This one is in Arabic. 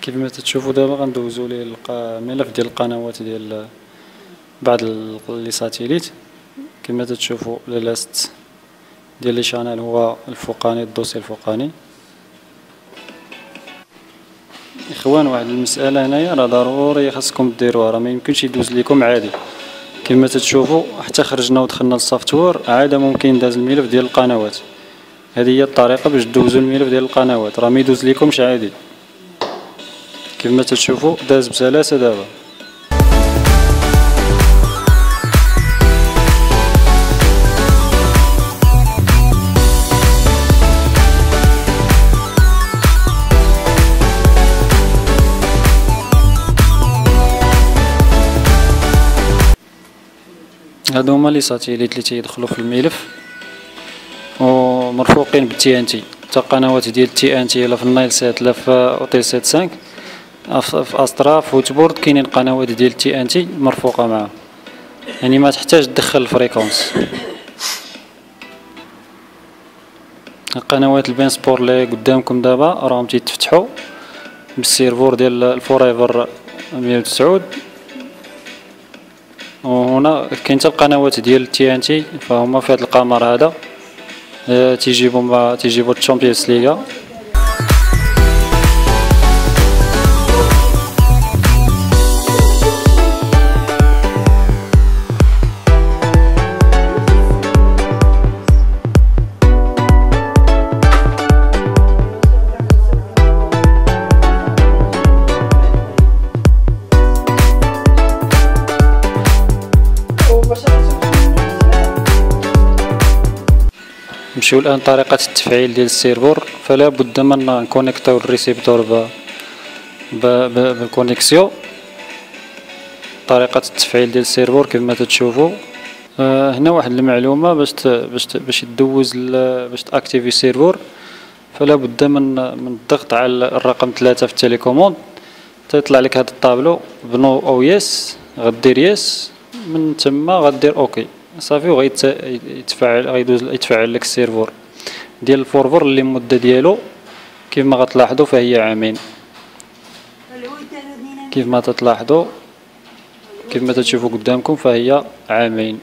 كيف ما تشوفوا دابا غندوزو ليه ملف ديال القنوات ديال بعض لي ساتيليت. كما تشوفوا لاست ديال لي شانال هو الفوقاني، الدوسي الفوقاني. اخوان، واحد المساله هنايا راه ضروري خاصكم ديروها، راه ما يمكنش يدوز لكم عادي. كما تشوفوا حتى خرجنا ودخلنا للسوفتوير عاد ممكن داز الملف ديال القنوات. هذه هي الطريقه باش دوزوا الملف ديال القنوات، راه ما يدوز لكمش عادي. كما تشوفوا داز بسلاسه دابا. هادو هما لي ساتيليت اللي تيدخلوا في الملف ومرفوقين بالتي ان تي. حتى قنوات ديال التي ان تي لا في النايل سات لا في اوتيل سات 5 في استرا في ووتبورد كاينين قنوات ديال التي ان تي مرفوقه معاه، يعني ما تحتاج تدخل الفريكونس. القنوات البين سبور اللي قدامكم دابا راهم تيتفتحوا بالسيرفور ديال الفوريفر 109. وهنا كاين حتى القنوات ديال التي ان تي، فهما في هذا القمر هذا تيجيبوا الشامبيونز ليغا. نمشيو الان طريقه التفعيل ديال السيرفور. فلا بد من نكونيكتاو الريسيبتور بالكونيكسيون. طريقه التفعيل ديال السيرفور كما تشوفوا هنا واحد المعلومه باش تدوز باش تاكتيفي السيرفور، فلا بد من الضغط على الرقم 3 في التليكوموند. تيطلع لك هذا الطابلو بنو او يس، غدير يس، من تما غدير اوكي صافي، يتفعل لك السيرفور ديال الفورفور اللي المده ديالو كيف ما غتلاحظوا فهي عامين. كيف ما تلاحظوا كيف ما تشوفوا قدامكم فهي عامين.